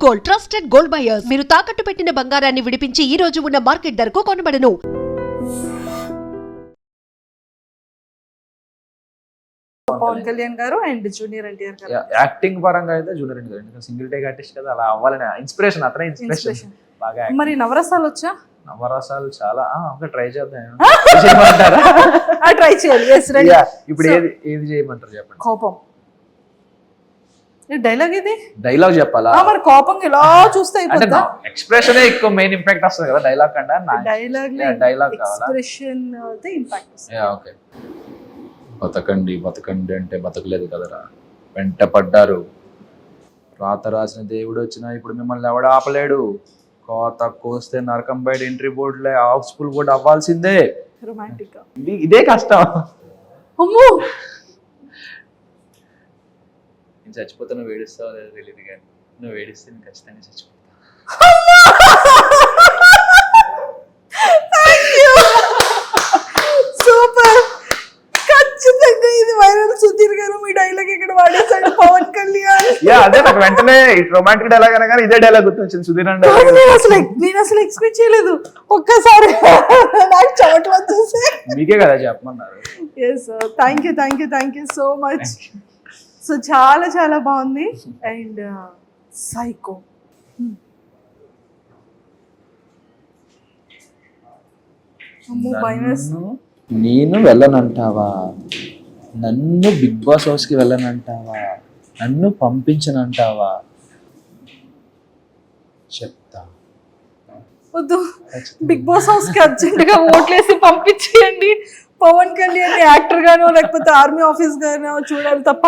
Gold, trusted gold buyers. మీరు తాకట్టు పెట్టిన బంగారాన్ని విడిపించి ఈ రోజు ఉన్న మార్కెట్ ధరకు కొనబడను. పవన్ కళ్యాణ్ గారు అండ్ జూనియర్ ఎన్టీఆర్ గారు. యాక్టింగ్ పరంగా అయితే జూనియర్ ఎన్టీఆర్ గారు సింగిల్ టేక్ ఆర్టిస్ట్ కదా, అలా అవ్వాలని ఇన్స్పిరేషన్, అతనే ఇన్స్పిరేషన్. బాగా మరి నవరసాలు వచ్చా? నవరసాలు చాలా ట్రై చేద్దాం. ట్రై చేయాలి. ఇప్పుడు ఏది చేయమంటారు చెప్పండి. కోపం డైలాగ్ ఇది డైలాగ్ చెప్పాలా? మరి కోపం ఇలా చూస్తే అయిపోతుందా? ఎక్స్ప్రెషన్ ఎక్కువ మెయిన్ ఇంపాక్ట్ వస్తుంది కదా డైలాగ్ కంటే. డైలాగ్ ఎక్స్ప్రెషన్ అయితే ఇంపాక్ట్ వస్తుంది. ఓకే. బతకండి బతకండి అంటే బతకలేదు కదరా, వెంట పడ్డారు, రాత రాసిన దేవుడు వచ్చినా ఇప్పుడు మిమ్మల్ని ఎవడ ఆపలేడు, కోత కోస్తే నరకం బయట ఎంట్రీ బోర్డులే హౌస్ఫుల్ బోర్డు అవ్వాల్సిందే. రొమాంటిక్ ఇదే కష్టం. అమ్మో నేను చచ్చిపోతే నువ్వు ఏడుస్తావో లేదో తెలియదు కానీ నువ్వు ఏడిస్తే నేను ఖచ్చితంగా చచ్చిపోతా. సూపర్. ఖచ్చితంగా ఇది వైరల్. సుధీర్ గారు మీ డైలాగ్ ఇక్కడ వాడేసాడు పవన్ కళ్యాణ్. అదే నాకు వెంటనే రొమాంటిక్ డైలాగ్ అనగానే ఇదే డైలాగ్ గుర్తొచ్చింది. సుధీర్ అంటే నేను అసలు ఎక్స్పెక్ట్ చేయలేదు. ఒక్కసారి నాకు చెమటలు వచ్చేసి. మీకే కదా చెప్పమన్నారు. Thank you so much. So చాలా చాలా బాగుంది. అండ్ సైకో నేను వెళ్ళనంటావా, నన్ను బిగ్ బాస్ హౌస్కి వెళ్ళనంటావా, నన్ను పంపించనంటావా చెప్తా. వద్దు, బిగ్ బాస్ హౌస్ కి అర్జెంట్ గా ఓట్లేసి పంపించేయండి. పవన్ కళ్యాణ్ యాక్టర్ గానో లేకపోతే ఆర్మీ ఆఫీస్ గానో చూడాలి తప్ప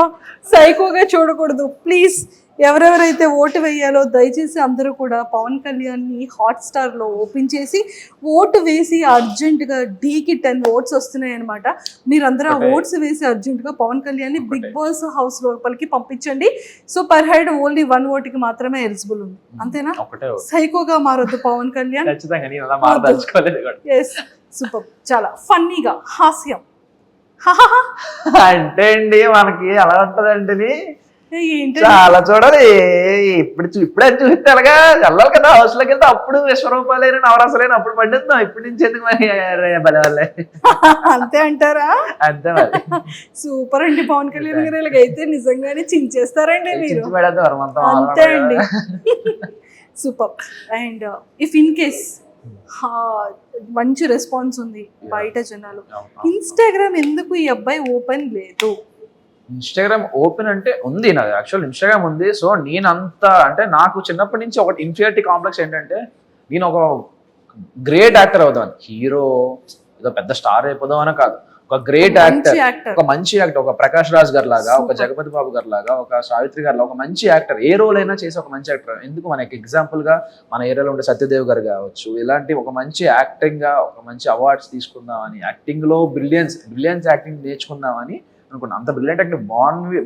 సైకోగా చూడకూడదు. ప్లీజ్ ఎవరెవరైతే ఓటు వేయాలో దయచేసి అందరూ కూడా పవన్ కళ్యాణ్ ని హాట్స్టార్ లో ఓపెన్ చేసి ఓటు వేసి అర్జెంట్ గా డీకి 10 ఓట్స్ వస్తున్నాయి అనమాట. మీరందరూ ఆ ఓట్స్ వేసి అర్జెంట్ గా పవన్ కళ్యాణ్ ని బిగ్ బాస్ హౌస్ లోపలికి పంపించండి. సో పర్ హెడ్ ఓన్లీ 1 ఓటుకి మాత్రమే ఎలిజిబుల్ ఉంది. అంతేనా? సైకోగా మారొద్దు పవన్ కళ్యాణ్. సూపర్. చాలా ఫన్నీగా హాస్యం అంటే అండి మనకి అలా ఉంటదండి. చాలా చూడాలి. ఇప్పుడే చూస్తే అలాగా వెళ్ళాలి కదా హౌస్ లోకి వెళ్తే అప్పుడు విశ్వరూపాలైన నవరసలైన అప్పుడు పండిద్దాం. ఇప్పటి నుంచి ఎందుకు మరి బలవాళ్ళే. అంతే అంటారా? అంతే మరి. సూపర్ అండి పవన్ కళ్యాణ్ గారు. ఇలాగైతే నిజంగానే చించేస్తారండి మీరు. అంతే అండి. Super. And if in case మంచి రెస్పాన్స్ ఉంది బయట జనాలు, ఇన్స్టాగ్రామ్ ఎందుకు ఈ అబ్బాయి ఓపెన్ లేదు? ఇన్స్టాగ్రామ్ ఓపెన్ అంటే ఉంది నాది. యాక్చువల్ ఇన్స్టాగ్రామ్ ఉంది. సో నేనంత అంటే నాకు చిన్నప్పటి నుంచి ఒక ఇన్ఫీరియారిటీ కాంప్లెక్స్ ఏంటంటే నేను ఒక గ్రేట్ యాక్టర్ అవుతాను, హీరో ఏదో పెద్ద స్టార్ అయిపోదాం అని కాదు. ఒక గ్రేట్ యాక్టర్, ఒక మంచి యాక్టర్, ఒక ప్రకాష్ రాజ్ గారు లాగా, ఒక జగపతి బాబు గారు లాగా, ఒక సావిత్రి గారు లాగా ఒక మంచి యాక్టర్, ఏ రోల్ అయినా చేసి ఒక మంచి యాక్టర్. ఎందుకు మనకి ఎగ్జాంపుల్ గా మన ఏరియాలో ఉండే సత్యదేవ్ గారు కావచ్చు, ఇలాంటి ఒక మంచి యాక్టింగ్ గా ఒక మంచి అవార్డ్స్ తీసుకుందామని, యాక్టింగ్ లో బ్రిలియన్స్ యాక్టింగ్ నేర్చుకుందామని అనుకున్నా. అంత brilliant acting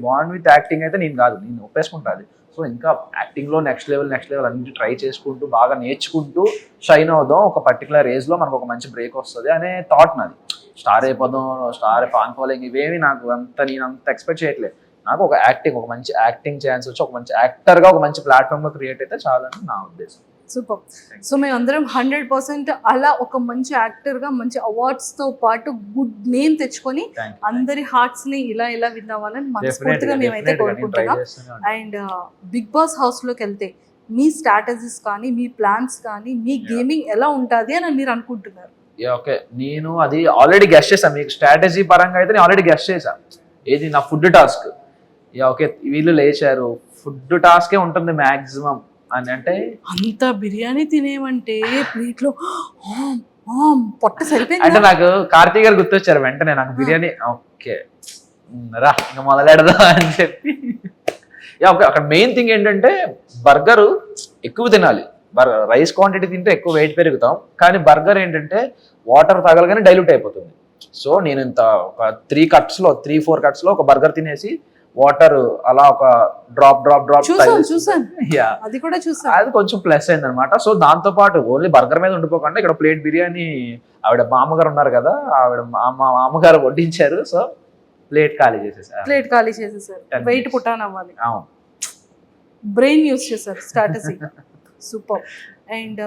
bond with acting అయితే నేను కాదు, నేను ఒప్పేసుకుంటాను. సో ఇంకా యాక్టింగ్లో నెక్స్ట్ లెవెల్ అన్నింటి ట్రై చేసుకుంటూ బాగా నేర్చుకుంటూ షైన్ అవుదాం. ఒక పర్టికులర్ ఏజ్లో మనకు ఒక మంచి బ్రేక్ వస్తుంది అనే థాట్ నాది. స్టార్ అయిపోదాం, స్టార్ ఫాన్ ఫాలోయింగ్ ఇవేమి నాకు నేను అంత ఎక్స్పెక్ట్ చేయట్లేదు. నాకు ఒక మంచి యాక్టింగ్ ఛాన్స్ వచ్చి ఒక మంచి యాక్టర్గా ఒక మంచి ప్లాట్ఫామ్లో క్రియేట్ అయితే చాలని నా ఉద్దేశం. సూపర్. సో మేము అందరం 100% అలా ఒక మంచి యాక్టర్గా మంచి అవార్డ్స్తో పాటు గుడ్ నేమ్ తెచ్చుకొని అందరి హార్ట్స్ని ఇలా విన్ అవ్వాలని మనస్ఫూర్తిగా మేమైతే కోరుకుంటున్నాం. అండ్ బిగ్ బాస్ హౌస్లోకి వెళ్తే మీ స్ట్రాటజీస్ కానీ, మీ ప్లాన్స్ కానీ, మీ గేమింగ్ ఎలా ఉంటుంది అని మీరు అనుకుంటున్నారు? ఓకే, నేను అది ఆల్రెడీ గెస్ట్ చేశాను. మీకు స్ట్రాటజీ పరంగా అయితే నేను ఆల్రెడీ గెస్ట్ చేశాను. ఏది నా ఫుడ్ టాస్క్. ఓకే, వీళ్ళు లేచారు, ఫుడ్ టాస్కే ఉంటుంది మ్యాక్సిమం అని. అంటే అంత బిర్యానీ తినేమంటే ప్లేట్లో పొట్ట సరిపోయింది. అంటే నాకు కార్తీక్ గారు గుర్తొచ్చారు వెంటనే నాకు బిర్యానీ. ఓకే రా ఇంకా మొదలెడదాం అని చెప్పి. అక్కడ మెయిన్ థింగ్ ఏంటంటే బర్గరు ఎక్కువ తినాలి. రైస్ క్వాంటిటీ తింటే ఎక్కువ వెయిట్ పెరుగుతాం, కానీ బర్గర్ ఏంటంటే వాటర్ తాగలగానే డైల్యూట్ అయిపోతుంది. సో నేను ఇంత ఒక 3-4 కట్స్లో ఒక బర్గర్ తినేసి వాటర్ అలా ఒక డ్రాప్ అది కొంచెం ప్లస్ అయింది అనమాట. సో దాంతో పాటు ఓన్లీ బర్గర్ మీద ఉండిపోకుండా ఇక్కడ ప్లేట్ బిర్యానీ ఆవిడ మామగారు ఉన్నారు కదా, ఆవిడ మామగారు వడ్డించారు. సో ప్లేట్ ఖాళీ చేసేసారు. వెయిట్ పుట్టాను అవ్వాలి. బ్రెయిన్ యూస్ చేశారు స్ట్రాటజీ. సూపర్. అండ్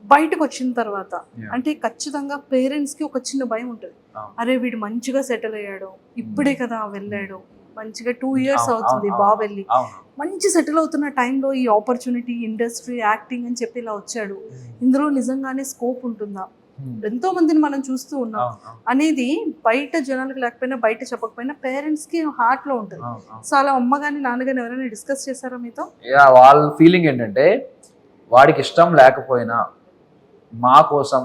బయటకు వచ్చిన తర్వాత అంటే ఖచ్చితంగా పేరెంట్స్కి ఒక చిన్న భయం ఉంటుంది, అరే వీడు మంచిగా సెటిల్ అయ్యాడు, ఇప్పుడే కదా వెళ్ళాడు, మంచిగా 2 years అవుతుంది బాబు వెళ్ళి, మంచి సెటిల్ అవుతున్న టైంలో ఈ ఆపర్చునిటీ ఇండస్ట్రీ యాక్టింగ్ అని చెప్పి ఇలా వచ్చాడు, ఇందులో నిజంగానే స్కోప్ ఉంటుందా, ఎంతో మందిని మనం చూస్తూ ఉన్నాం అనేది బయట జనాలకు లేకపోయినా బయట చెప్పకపోయినా పేరెంట్స్ కి హార్ట్ లో ఉంటుంది. సో అలా అమ్మ గాని నాన్న గాని ఎవరైనా డిస్కస్ చేశారా మీతో? వాళ్ళ ఫీలింగ్ ఏంటంటే వాడికి ఇష్టం లేకపోయినా మా కోసం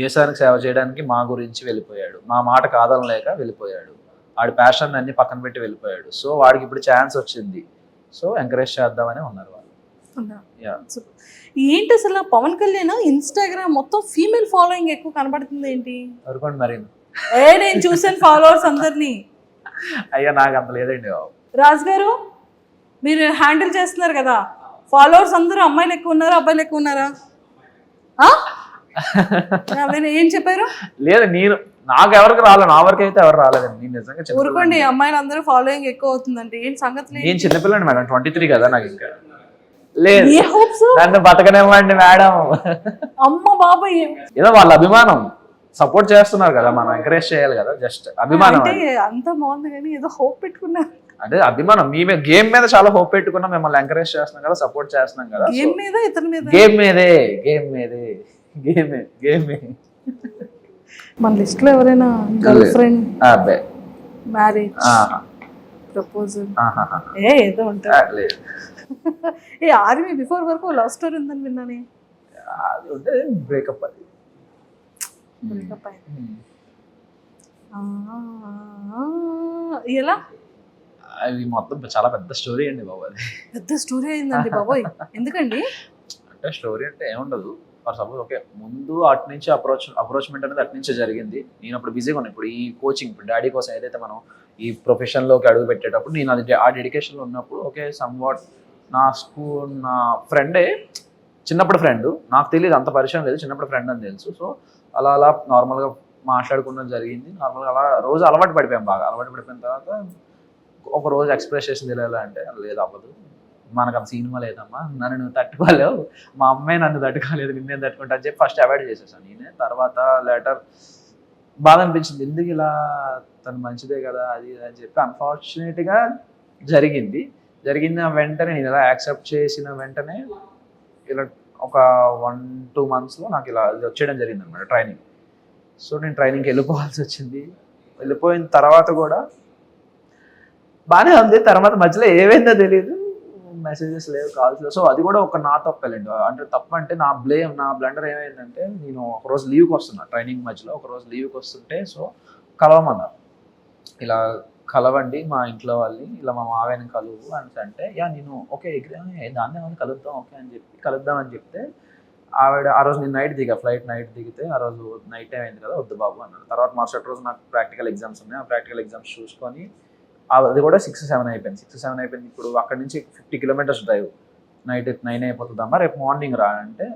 దేశానికి సేవ చేయడానికి మా గురించి వెళ్ళిపోయాడు, మా మాట కాదనలేక వెళ్ళిపోయాడు, వాడి ప్యాషన్ అన్ని పక్కన పెట్టి వెళ్ళిపోయాడు, సో వాడికి ఇప్పుడు ఛాన్స్ వచ్చింది, సో ఎంకరేజ్ చేద్దామని ఉన్నారు వాళ్ళు. ఏంటి అసలు పవన్ కళ్యాణ్ ఇన్స్టాగ్రామ్ మొత్తం ఫీమేల్ ఫాలోయింగ్ ఎక్కువ కనబడుతుంది ఏంటి? అనుకోండి మరి. నేను చూసాను ఫాలోవర్స్ అందరినీ. అయ్యా నాకు అంత లేదండి బాబు. రాజు గారు మీరు హ్యాండిల్ చేస్తున్నారు కదా, ఫాలోవర్స్ అందరూ అమ్మాయిలు ఎక్కువ ఉన్నారా అబ్బాయిలు ఎక్కువ ఉన్నారా? ఏం చెప్పారు? లేదు నేను నాకు ఎవరికి రాలేదు, నా వరకు అయితే ఎవరు రాలేదండి. నేను నిజంగా ఊరుకోండి, అమ్మాయిలు అందరూ ఫాలోయింగ్ ఎక్కువ అవుతుందంటే ఏంటి సంగతి? నేను చిన్నపిల్లండి మేడం, 23 కదా నాకు. ఇంకా లేదు ఏ హోప్స్ నన్ను బతకనివ్వండి మేడం. అమ్మ బాబాయ్ ఏదో వాళ్ళ అభిమానం, సపోర్ట్ చేస్తున్నారు కదా, మనం ఎంకరేజ్ చేయాలి కదా, జస్ట్ అభిమానం. అంటే అంత బాగుంది కానీ ఏదో హోప్ పెట్టుకున్నారు. అదే అభిమానం, మేమే గేమ్ మీద చాలా హోప్ పెట్టుకున్నాం, మిమ్మల్ని ఎంకరేజ్ చేస్తున్నాం కదా, సపోర్ట్ చేస్తున్నాం కదా. గేమ్ మీద ఇతని మీద గేమ్ మీదే గేమ్ మీదే గేమే గేమే. మన లిస్ట్ లో ఎవరైనా గర్ల్ ఫ్రెండ్, అబ్బాయి, మ్యారేజ్, ప్రపోజల్ ఏదో ఉంటుంది. ఏ ఆర్మీ బిఫోర్ వరకు లవ్ స్టోరీ ఉందని విన్నానే. అది ఉంటే బ్రేకప్, అది బ్రేకప్ అయింది. ఎలా? అది మొత్తం చాలా పెద్ద స్టోరీ అండి బాబు. అది పెద్ద స్టోరీ అయిందండి బాబోయ్. ఎందుకండి? అంటే స్టోరీ అంటే ఏముండదు, ఫర్ సపోజ్ ఓకే ముందు అటు నుంచి అప్రోచ్మెంట్ అనేది అటు నుంచే జరిగింది. నేను అప్పుడు బిజీగా ఉన్నాను, ఇప్పుడు ఈ కోచింగ్, ఇప్పుడు డాడీ కోసం ఏదైతే మనం ఈ ప్రొఫెషన్లోకి అడుగు పెట్టేటప్పుడు నేను అది ఆ డెడికేషన్లో ఉన్నప్పుడు ఓకే సమ్వాట్ నా ఫ్రెండే, చిన్నప్పుడు ఫ్రెండ్, నాకు తెలియదు అంత పరిచయం లేదు, చిన్నప్పుడు ఫ్రెండ్ అని తెలుసు. సో అలా అలా నార్మల్గా మాట్లాడుకోవడం జరిగింది. నార్మల్గా అలా రోజు అలవాటు పడిపోయాం, బాగా అలవాటు పడిపోయిన తర్వాత ఒక రోజు ఎక్స్ప్రెస్ చేసింది ఎలా అంటే, లేదు అవ్వదు, మనకు అంత సినిమా లేదమ్మా, నన్ను నువ్వు తట్టుకోలేవు, మా అమ్మాయి నన్ను తట్టుకోలేదు, నిన్నేం తట్టుకుంటా అని చెప్పి ఫస్ట్ అవాయిడ్ చేసేసాను నేనే. తర్వాత లేటర్ బాధ అనిపించింది, ఎందుకు ఇలా, తను మంచిదే కదా అది అని చెప్పి. అన్ఫార్చునేట్గా జరిగిన వెంటనే నేను ఇలా యాక్సెప్ట్ చేసిన వెంటనే ఇలా ఒక 1-2 monthsలో నాకు ఇలా వచ్చేయడం జరిగింది అనమాట ట్రైనింగ్. సో నేను ట్రైనింగ్కి వెళ్ళిపోవాల్సి వచ్చింది. వెళ్ళిపోయిన తర్వాత కూడా బాగానే ఉంది, తర్వాత మధ్యలో ఏమైందో తెలియదు, మెసేజెస్ లేవు, కాల్స్ లేవు. సో అది కూడా ఒక నా తప్పలేండి, అంటే తప్ప అంటే నా బ్లండర్ ఏమైందంటే, నేను ఒకరోజు లీవ్కి వస్తున్నా, ట్రైనింగ్ మధ్యలో ఒకరోజు లీవ్కి వస్తుంటే సో కలవమన్నారు, ఇలా కలవండి మా ఇంట్లో వాళ్ళని, ఇలా మా మావయ్యని కలువు అని అంటే, నేను ఓకే దాన్నే వాళ్ళు కలుద్దాం ఓకే అని చెప్పి కలుద్దామని చెప్తే, ఆవిడ ఆ రోజు నేను ఫ్లైట్ నైట్ దిగితే ఆ రోజు నైట్ టైం అయింది కదా, వద్దు బాబు అన్నాడు. తర్వాత మరుసటి రోజు నాకు ప్రాక్టికల్ ఎగ్జామ్స్ ఉన్నాయి, ఆ ప్రాక్టికల్ ఎగ్జామ్స్ చూసుకొని అది కూడా 6-7 అయిపోయింది. ఇప్పుడు అక్కడ నుంచి 50 kilometers డ్రైవ్, నైట్ 9 అయిపోతుందమ్మా, రేపు మార్నింగ్ రా అంటే,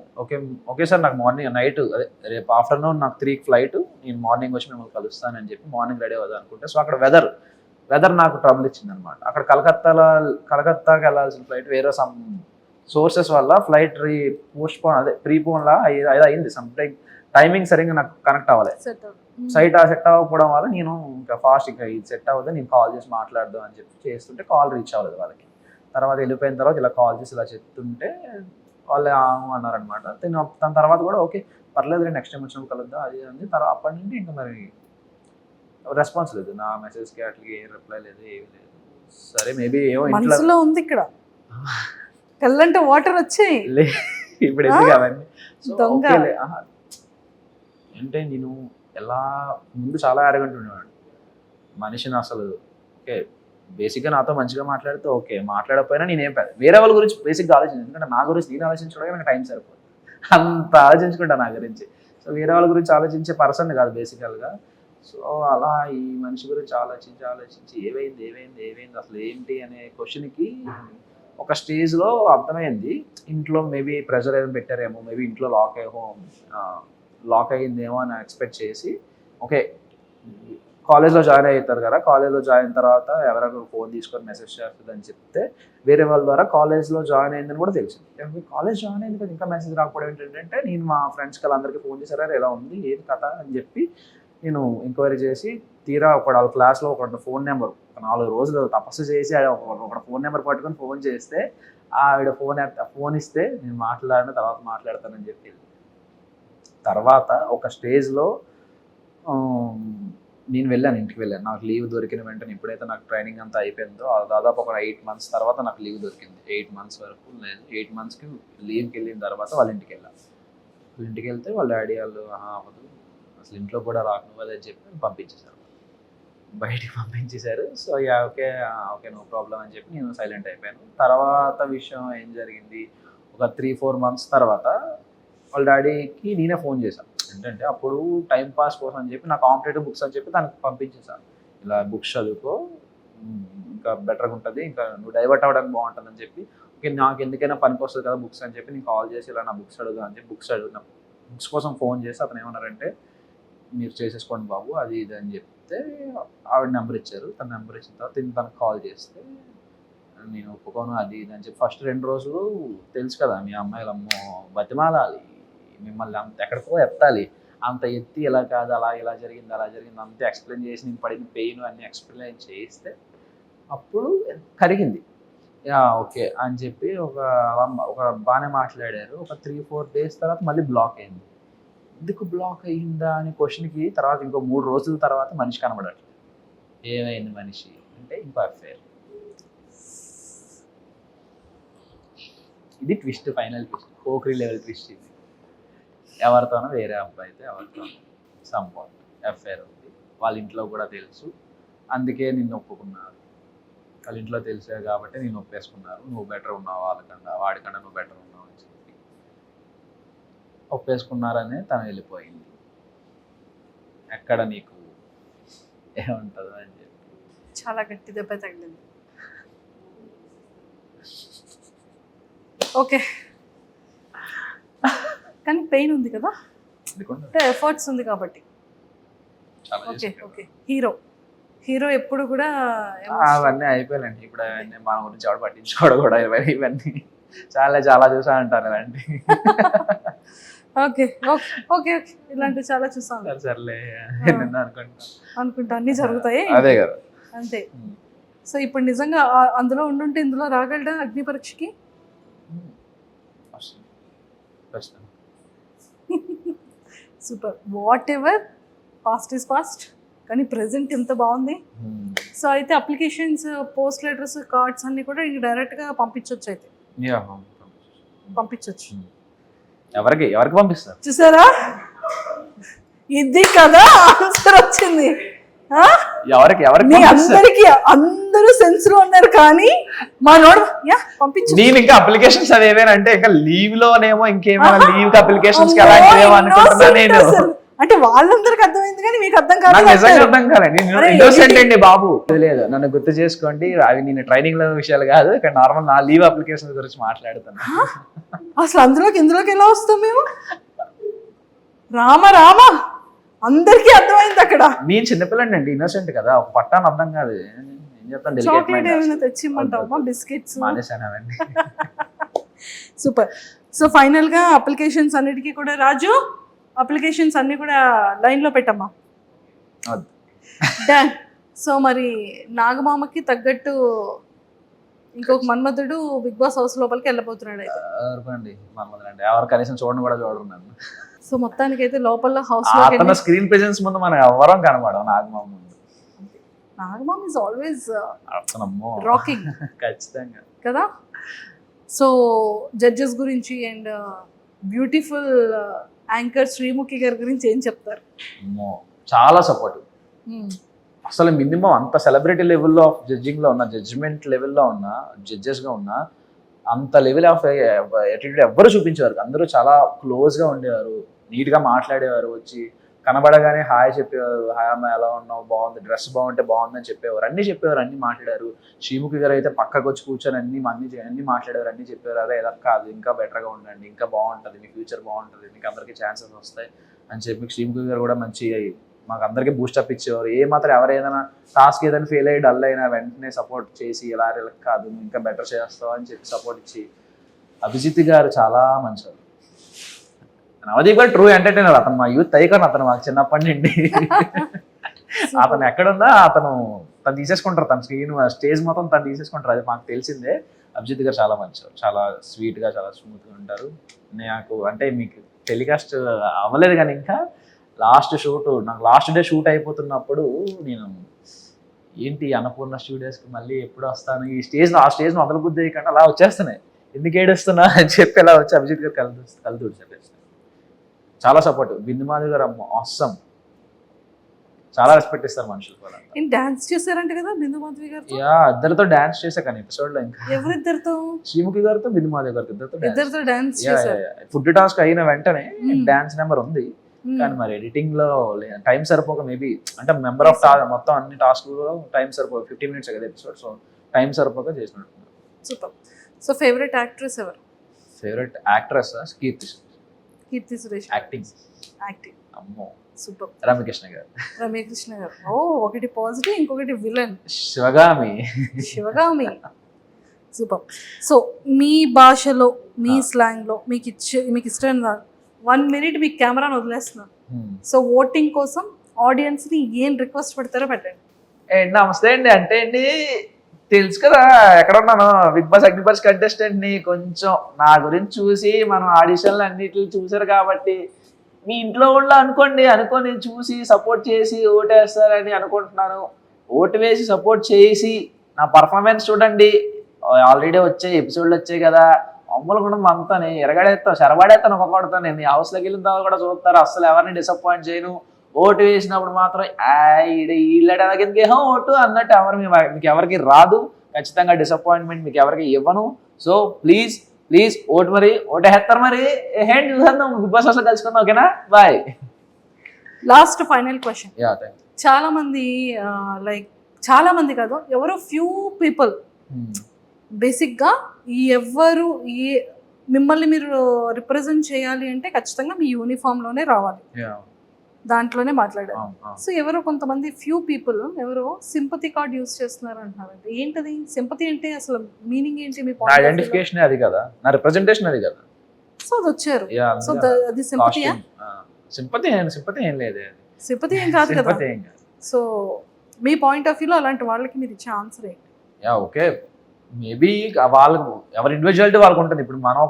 ఓకే సార్ నాకు నైట్ అదే రేపు ఆఫ్టర్నూన్ నాకు 3కి ఫ్లైట్, నేను మార్నింగ్ వచ్చి మిమ్మల్ని కలుస్తానని చెప్పి మార్నింగ్ రెడీ అవుదాం అనుకుంటే, సో అక్కడ వెదర్ నాకు ట్రబుల్ ఇచ్చింది అనమాట. అక్కడ కలకత్తాకి వెళ్ళాల్సిన ఫ్లైట్ వేరే సమ్ సోర్సెస్ వల్ల ఫ్లైట్ ప్రీపోన్ లా అయింది, సమ్ టైమింగ్ సరిగ్గా నాకు కనెక్ట్ అవ్వలేదు, సెట్ అవ్వకపోవడం వల్ల నేను ఇంకా ఫాస్ట్ ఇంకా ఇది సెట్ అవ్వదు, నేను కాల్ చేసి మాట్లాడదాం అని చెప్పి చేస్తుంటే కాల్ రీచ్ అవ్వలేదు వాళ్ళకి. తర్వాత వెళ్ళిపోయిన తర్వాత ఇలా కాల్ చేసి ఇలా చెప్తుంటే వాళ్ళు అన్నారనమాట. దాని తర్వాత కూడా ఓకే పర్లేదు, నెక్స్ట్ టైం వచ్చినప్పుడు కలుద్దాం అది అంది. తర్వాత అప్పటి నుండి ఇంకా మరి రెస్పాన్స్ లేదు, నా మెసేజ్కి అట్లకి ఏ రిప్లై లేదు, ఏమీ లేదు. సరే మేబీ ఏమో ఇంట్లో ఉంది, ఇక్కడ కళ్ళంటే వాటర్ వచ్చాయి ఇప్పుడు ఎందుకు అవన్నీ. అంటే నేను ఎలా ముందు చాలా అరగంట ఉండేవాడు మనిషిని అసలు. ఓకే బేసిక్గా నాతో మంచిగా మాట్లాడితే ఓకే, మాట్లాడకపోయినా నేనేం వేరే వాళ్ళ గురించి బేసిక్గా ఆలోచించాను, ఎందుకంటే నా గురించి నేను ఆలోచించడానికి నాకు టైం సరిపోదు, అంత ఆలోచించుకుంటా నా గురించి. సో వేరే వాళ్ళ గురించి ఆలోచించే పర్సన్ కాదు బేసికల్గా. సో అలా ఈ మనిషి గురించి ఆలోచించి ఏమైంది అసలు ఏంటి అనే క్వశ్చన్కి ఒక స్టేజ్లో అర్థమైంది, ఇంట్లో మేబీ ప్రెషర్ ఏమైనా పెట్టారేమో, మేబీ ఇంట్లో లాక్ అయ్యిందేమో అని ఎక్స్పెక్ట్ చేసి ఓకే కాలేజ్లో జాయిన్ అవుతారు కదా, కాలేజ్లో జాయిన్ అయిన తర్వాత ఎవరైనా ఫోన్ తీసుకొని మెసేజ్ చేస్తుందని చెప్తే వేరే వాళ్ళ ద్వారా కాలేజ్లో జాయిన్ అయిందని కూడా తెలిసింది. కాలేజ్ జాయిన్ అయింది కదా ఇంకా మెసేజ్ రాకపోవడం ఏంటంటే నేను మా ఫ్రెండ్స్కి వాళ్ళందరికీ ఫోన్ చేశారా ఎలా ఉంది ఏది కథ అని చెప్పి నేను ఎంక్వైరీ చేసి తీరా వాళ్ళ క్లాస్లో ఒక ఫోన్ నెంబర్ 4 రోజులు తపస్సు చేసి ఒక ఫోన్ నెంబర్ పట్టుకొని ఫోన్ చేస్తే ఆవిడ ఫోన్ ఇస్తే నేను మాట్లాడిన తర్వాత మాట్లాడతానని చెప్పి తర్వాత ఒక స్టేజ్లో నేను వెళ్ళాను, ఇంటికి వెళ్ళాను. నాకు లీవ్ దొరికిన వెంటనే ఎప్పుడైతే నాకు ట్రైనింగ్ అంతా అయిపోయిందో దాదాపు ఒక 8 months తర్వాత నాకు లీవ్ దొరికింది. 8 months వరకు లేదు, 8 monthsకి లీవ్కి వెళ్ళిన తర్వాత వాళ్ళ ఇంటికి వెళ్ళాను. వాళ్ళ ఇంటికి వెళ్తే వాళ్ళ డాడీ వాళ్ళు అవ్వదు అసలు ఇంట్లో కూడా రాకనివ్వదని చెప్పి పంపించేశారు, బయటికి పంపించేశారు. So okay okay no problem అని చెప్పి నేను సైలెంట్ అయిపోయాను. తర్వాత విషయం ఏం జరిగింది, ఒక 3-4 months తర్వాత వాళ్ళ డాడీకి నేనే ఫోన్ చేశాను. ఏంటంటే అప్పుడు టైం పాస్ కోసం అని చెప్పి నా కాంపిటేటివ్ బుక్స్ అని చెప్పి దానికి పంపించేశాను. ఇలా బుక్స్ చదువుకో ఇంకా బెటర్గా ఉంటుంది, ఇంకా నువ్వు డైవర్ట్ అవ్వడానికి బాగుంటుంది అని చెప్పి ఓకే నాకు ఎందుకైనా పనికి వస్తుంది కదా బుక్స్ అని చెప్పి నేను కాల్ చేసి ఇలా నా బుక్స్ అడుగుదా అని చెప్పి బుక్స్ కోసం ఫోన్ చేసి అతను ఏమన్నారంటే మీరు చేసేసుకోండి బాబు అది ఇది అని చెప్తే ఆవిడ నెంబర్ ఇచ్చారు. తన నెంబర్ ఇచ్చిన తర్వాత తనకు కాల్ చేస్తే నేను ఒప్పుకోను అది ఇది అని చెప్పి ఫస్ట్ 2 రోజులు తెలుసు కదా మీ అమ్మాయిలు అమ్మో బతిమాలాలి మిమ్మల్ని అంత ఎక్కడికో ఎత్తాలి, అంత ఎత్తి ఇలా కాదు అలా ఇలా జరిగింది అలా జరిగింది అంతే ఎక్స్ప్లెయిన్ చేసి నేను పడిన పెయిన్ అన్నీ ఎక్స్ప్లెయిన్ చేస్తే అప్పుడు కరిగింది. ఓకే అని చెప్పి ఒక బాగానే మాట్లాడారు. ఒక 3-4 days తర్వాత మళ్ళీ బ్లాక్ అయింది. ఎందుకు బ్లాక్ అయ్యిందా అనే క్వశ్చన్కి తర్వాత ఇంకో 3 రోజుల తర్వాత మనిషి కనబడట్లేదు. ఏమైంది మనిషి అంటే ఇంకో అఫేర్. ఇది twist, final twist, Pokiri level twist. ఇది ఎవరితోనో వేరే అబ్బాయితో ఎవరితోనో సంపాట్ అఫేర్ ఉంది, వాళ్ళ ఇంట్లో కూడా తెలుసు, అందుకే నిన్ను ఒప్పుకున్నారు. వాళ్ళ ఇంట్లో తెలిసే కాబట్టి నేను ఒప్పేసుకున్నారు. నువ్వు బెటర్ ఉన్నావు వాళ్ళకన్నా, వాడికన్నా నువ్వు బెటర్ ఉన్నావు అని చెప్పి ఒప్పేసుకున్నారనే తను వెళ్ళిపోయింది. ఎక్కడ నీకు ఏముంటుందో అని చెప్పి చాలా గట్టి దెబ్బ తగిలింది. ఓకే కానీ పెయిన్ ఉంది కదా, అంటే ఎఫర్ట్స్ ఉంది కాబట్టి. ఓకే ఓకే హీరో ఎప్పుడు కూడా అవన్నీ అయిపోయాలండి. ఇప్పుడు అవన్నీ మన గురించి ఎవడు పట్టించుకోవడం కూడా ఇవన్నీ చాలా చాలా చూసా అంటారు ఇలాంటి. ఓకే ఓకే ఓకే ఓకే ఇలాంటివి చాలా చూసాను. సర్లే అనుకుంటా అన్నీ జరుగుతాయి అదే కదా అంతే. సో ఇప్పుడు నిజంగా అందులో ఉండుంటే ఇందులో రాగలడా అగ్ని పరీక్షకి? Super. Whatever past is past, కానీ ప్రెసెంట్ ఎంత బాగుంది. సో అయితే అప్లికేషన్స్, పోస్ట్ లెటర్స్, కార్డ్స్ అన్ని కూడా డైరెక్ట్గా పంపించవచ్చు. అయితే పంపించవచ్చు. ఎవరికి పంపిస్తారు చూసారా, ఇది కదా ఆన్సర్ వచ్చింది. ఎవరికి అందరికి అందరూ సెన్స్ లో ఉన్నారు కానీ మా నోడు పంపించు. నేను ఇంకా అప్లికేషన్స్ అదేవేనంటే ఇంకా లీవ్ లోనేమో ఇంకేమైనా లీవ్ అప్లికేషన్స్ అనుకుంటున్నా నేను. అంటే వాళ్ళందరికి అర్థమైంది కానీ మీకు అర్థం కాదు. నిజంగా అర్థం కాలేదు. నేను ఇన్నోసెంట్ అండి బాబు. లేదు నన్ను గుర్తు చేసుకోండి, అవి నేను ట్రైనింగ్ లో విషయాలు కాదు, ఇక్కడ నార్మల్ నా లీవ్ అప్లికేషన్ గురించి మాట్లాడుతాను. అసలు ఇందులోకి ఎలా వస్తాం మేము? రామ అందరికీ అర్థమైంది అక్కడ. నేను చిన్నపిల్లండి అండి, ఇన్నోసెంట్ కదా, ఒక పట్టాను అర్థం కాదు. ఏం చెప్తాను, చాక్లెట్ ఏమైనా తెచ్చిమ్మంటావా? బిస్కెట్స్ మానేసాను అవన్నీ. సూపర్. సో ఫైనల్ గా అప్లికేషన్స్ అన్నిటికీ కూడా రాజు అప్లికేషన్స్ అన్ని కూడా లైన్ లో పెట్టమ్మా. డన్. సో మరి నాగమామకి తగ్గట్టు ఇంకొక మన్మధుడు బిగ్ బాస్ హౌస్ లోపలికి వెళ్ళబోతున్నాడు. అయితే మన్మధుడు ఎవరు కనీసం చూడను కూడా చూడరు నన్ను. సో మొత్తానికి అయితే లోపల హౌస్ లో స్క్రీన్ ప్రెజెన్స్ ముందు మనం ఎవరం కనబడం నాగమామ ముందు. నాగమామ ఇస్ ఆల్వేస్ రాకింగ్ ఖచ్చితంగా కదా. సో జడ్జెస్ గురించి అండ్ బ్యూటిఫుల్ యాంకర్ శ్రీముఖి గారి గురించి ఏం చెప్తారు? చాలా సపోర్టివ్. అసలు మినిమం అంత సెలబ్రిటీ లెవెల్లో ఆఫ్ జడ్జింగ్లో ఉన్న, జడ్జిమెంట్ లెవెల్లో ఉన్న, జడ్జెస్గా ఉన్న అంత లెవెల్ ఆఫ్ యాటిట్యూడ్ ఎవ్వరు చూపించేవారు. అందరూ చాలా క్లోజ్గా ఉండేవారు, నీట్గా మాట్లాడేవారు, వచ్చి కనబడగానే హాయ్ చెప్పేవారు. హాయ్ అమ్మ ఎలా ఉన్నావు, బాగుంది, డ్రెస్ బాగుంటే బాగుందని చెప్పేవారు, అన్నీ చెప్పేవారు, అన్నీ మాట్లాడారు. శ్రీముఖి గారు అయితే పక్కకు వచ్చి కూర్చొని అన్నీ మాట్లాడారు, అన్నీ చెప్పేవారు. అదే ఎలా కాదు, ఇంకా బెటర్గా ఉండండి, ఇంకా బాగుంటుంది, మీ ఫ్యూచర్ బాగుంటుంది, మీకు అందరికీ ఛాన్సెస్ వస్తాయి అని చెప్పి శ్రీముఖి గారు కూడా మంచి మాకు అందరికీ బూస్టప్ ఇచ్చేవారు. ఏ మాత్రం ఎవరైనా టాస్క్ ఏదైనా ఫెయిల్ అయ్యి డల్ అయినా వెంటనే సపోర్ట్ చేసి ఇలా కాదు ఇంకా బెటర్ చేస్తావు అని చెప్పి సపోర్ట్ ఇచ్చి అభిజిత్ గారు చాలా మంచివారు. నవదీప్ గారు ట్రూ ఎంటర్టైనర్. అతను మా యూత్ ఐకాన్. అతను మాకు చిన్నప్పటి నుండి అతను ఎక్కడున్నా తను తీసేసుకుంటారు. తన స్టేజ్ మొత్తం తను తీసేసుకుంటారు. అది మాకు తెలిసిందే. అభిజిత్ గారు చాలా మంచివారు, చాలా స్వీట్గా, చాలా స్మూత్గా ఉంటారు. నాకు అంటే మీకు టెలికాస్ట్ అవ్వలేదు కానీ ఇంకా నాకు లాస్ట్ డే షూట్ అయిపోతున్నప్పుడు నేను ఏంటి అన్నపూర్ణ స్టూడియోస్కి మళ్ళీ ఎప్పుడు వస్తాను, ఈ ఆ స్టేజ్ను వదలబుద్ధి కంటే అలా వచ్చేస్తున్నాయి, ఎందుకు ఏడుస్తున్నా అని చెప్పి అలా వచ్చి అభిజిత్ గారు కలుతూ చాలా సపోర్ట్. బిందు మాధవ్ గారు ఆసమ్, చాలా రెస్పెక్ట్ ఇస్తారు మనుషులు కూడా. డాన్స్ చేశారంట కదా బిందు మాధవి గారు? యా, ఇద్దరితో డాన్స్ చేశా కానీ ఎపిసోడ్ లో. ఇంకా ఎవరిద్దరితో? శ్రీముఖి గారితో బిందు మాధవ్ గారితో ఇద్దరితో డాన్స్ చేశారు. ఫుడ్ టాస్క్ అయిన వెంటనే డాన్స్ నెంబర్ ఉంది కానీ మరి ఎడిటింగ్ లో టైం సరిపోక మేబీ అంటే మెంబర్ ఆఫ్ మొత్తం అన్ని టాస్క్ లో టైం సరిపోక 15 minutes కదా ఎపిసోడ్, సో టైం సరిపోక చేసినట్టు. సూపర్. సో ఫేవరెట్ యాక్ట్రెస్ ఎవరు? Favourite actress Keerthy Suresh. Acting అమ్మో సూపర్. రమ్యకృష్ణ గారు. ఓ, ఒకటి పాజిటివ్ ఇంకొకటి విలన్. శివగామి. సూపర్. సో మీ భాషలో మీ స్లాంగ్ లో మీకు ఇష్టమైన 1 minute మీకు కెమెరాను వదిలేస్తున్నా. సో ఓటింగ్ కోసం ఆడియన్స్ ని ఏం రిక్వెస్ట్ పెడతారో పెట్టండి. నమస్తే అండి. అంటే అండి తెలుసు కదా ఎక్కడ ఉన్నాను, బిగ్ బాస్ అగ్నిపర్స్ కంటెస్టెంట్ ని. కొంచెం నా గురించి చూసి మనం ఆడిషన్లు అన్నిటిని చూసారు కాబట్టి మీ ఇంట్లో వాళ్ళు అనుకొని చూసి సపోర్ట్ చేసి ఓటేస్తారని అనుకుంటున్నాను. ఓటు వేసి సపోర్ట్ చేసి నా పర్ఫార్మెన్స్ చూడండి. ఆల్రెడీ వచ్చాయి ఎపిసోడ్లు వచ్చాయి కదా, అమ్ములు కూడా అంతానే ఎరగడేస్తాను, చెరబడేస్తాను, ఒక్కొక్కడతాను. నేను హౌస్లోకి వెళ్ళిన తర్వాత కూడా చూస్తారు, అస్సలు ఎవరిని డిసప్పాయింట్ చేయను. ఓటు వేసినప్పుడు మాత్రం వీళ్ళ ఓటు అన్నట్టు మీకు ఎవరికి రాదు. ఖచ్చితంగా డిసప్పాయింట్మెంట్ మీకు ఎవరికి ఇవ్వను. సో ప్లీజ్ ఓటు వేస్తారు. మరి హ్యాండ్ చూసేద్దాం, బిగ్ బాస్ అసలు కలుసుకుందాం. ఓకేనా, బాయ్. Last final question. చాలా మంది కాదు, ఎవరో ఫ్యూ పీపుల్ బేసిక్గా ఎవరు మిమ్మల్ని మీరు రిప్రజెంట్ చేయాలి అంటే ఖచ్చితంగా మీ యూనిఫామ్లోనే రావాలి, దాంట్లోనే మాట్లాడాలి. సో ఎవరో కొంతమంది ఫ్యూ పీపుల్ ఎవరో సింపతి కార్డ్ యూజ్ చేస్తున్నారు అంటున్నారంటే ఏంటది? సింపతి అంటే అసలు మీనింగ్ ఏంటి? మీ ఐడెంటిఫికేషన్ అది కదా, నా రిప్రజెంటేషన్ అది కదా. సో అది వచ్చారు. సో అది సింపతియా? సింపతి ఏం లేదు, సింపతి ఏం కాదు కదా. సో మీ పాయింట్ ఆఫ్ వ్యూలో అలాంటి వాళ్ళకి మీరు ఇచ్చే ఆన్సర్ ఏంటి? ఓకే, మేబీ వాళ్ళకు ఎవరి ఇండివిజువాలిటీ వాళ్ళకు ఉంటుంది. ఇప్పుడు మనం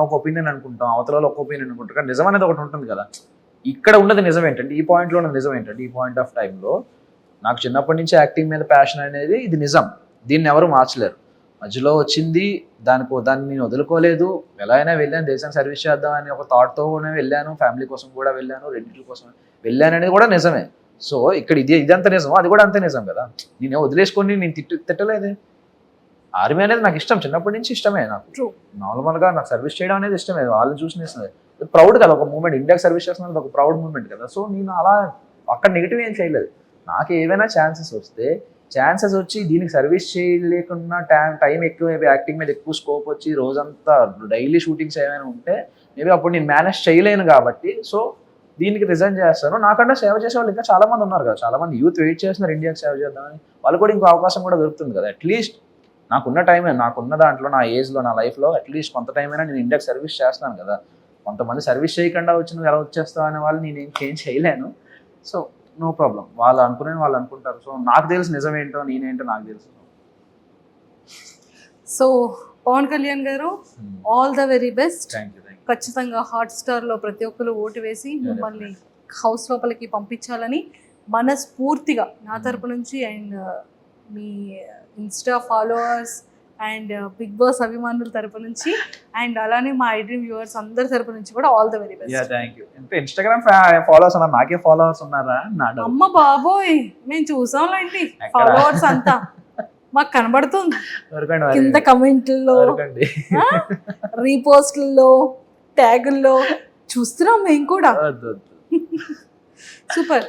ఒక ఒపీనియన్ అనుకుంటాం, అవతల ఒక ఒపీనియన్ అనుకుంటాం, కానీ నిజం అనేది ఒకటి ఉంటుంది కదా. ఇక్కడ ఉన్నది నిజం ఏంటంటే, ఈ పాయింట్లో ఉన్నది నిజం ఏంటంటే, ఈ పాయింట్ ఆఫ్ టైంలో నాకు చిన్నప్పటి నుంచి యాక్టింగ్ మీద ప్యాషన్ అనేది ఇది నిజం. దీన్ని ఎవరు మార్చలేరు. మధ్యలో వచ్చింది, దాన్ని నేను వదులుకోలేదు. ఎలా అయినా వెళ్ళాను, దేశానికి సర్వీస్ చేద్దామని ఒక థాట్తోనే వెళ్ళాను. ఫ్యామిలీ కోసం కూడా వెళ్ళాను, రెండింటి కోసం వెళ్ళాను అనేది కూడా నిజమే. సో ఇక్కడ ఇదంతా నిజం, అది కూడా అంతే నిజం కదా. నేను వదిలేసుకొని నేను తిట్టలేదే. ఆర్మీ అనేది నాకు ఇష్టం, చిన్నప్పటి నుంచి ఇష్టమే. నాకు నార్మల్గా నాకు సర్వీస్ చేయడం అనేది ఇష్టమే. వాళ్ళు చూసిన ఇష్టమే, ప్రౌడ్ కదా. ఒక మూమెంట్, ఇండియాకి సర్వీస్ చేస్తున్నది ఒక ప్రౌడ్ మూమెంట్ కదా. సో నేను అలా అక్కడ నెగిటివ్ ఏం చేయలేదు. నాకు ఏవైనా ఛాన్సెస్ వచ్చి దీనికి సర్వీస్ చేయలేకుండా టైం ఎక్కువ, యాక్టింగ్ మీద ఎక్కువ స్కోప్ వచ్చి రోజంతా డైలీ షూటింగ్స్ ఏమైనా ఉంటే మేబీ అప్పుడు నేను మేనేజ్ చేయలేను కాబట్టి సో దీనికి రిజైన్ చేస్తాను. నాకంటే సేవ చేసే వాళ్ళు ఇంకా చాలా మంది ఉన్నారు కదా. చాలా మంది యూత్ వెయిట్ చేస్తున్నారు ఇండియాకి సేవ చేద్దామని. వాళ్ళు కూడా ఇంకో అవకాశం కూడా దొరుకుతుంది కదా. అట్లీస్ట్ నాకున్న టైమే, నాకున్న దాంట్లో, నా ఏజ్లో, నా లైఫ్లో అట్లీస్ట్ కొంత టైం అయినా నేను ఇండియాకి సర్వీస్ చేస్తాను కదా. కొంతమంది సర్వీస్ చేయకుండా వచ్చి నువ్వు ఎలా వచ్చేస్తావు అనే వాళ్ళు నేను ఏం చేయలేను. సో నో ప్రాబ్లం, వాళ్ళు అనుకుంటారు. సో నాకు తెలుసు నిజం ఏంటో, నేనేంటో నాకు తెలుసు. సో పవన్ కళ్యాణ్ గారు, all the very best. Thank you. ఖచ్చితంగా హాట్స్టార్లో ప్రతి ఒక్కరు ఓటు వేసి మిమ్మల్ని హౌస్ లోపలికి పంపించాలని మనస్ఫూర్తిగా నా తరపు నుంచి అండ్ మీ insta followers and Bigg Boss అభిమానుల తరపు నుంచి అండ్ అలానే మా ఐడ్రీమ్ వ్యూవర్స్ అందరి తరపు నుంచి కూడా all the very best. Thank you. Instagram followers ఉన్నారు, నాకే ఫాలోవర్స్ ఉన్నారా? అమ్మ బాబోయ్, మేము చూసాంలేండి ఫాలోవర్స్ అంతా, మాకు కనబడుతుంది కింద కమెంట్లలో, రీపోస్ట్లలో, ట్యాగుల్లో చూస్తున్నాం మేము కూడా. సూపర్.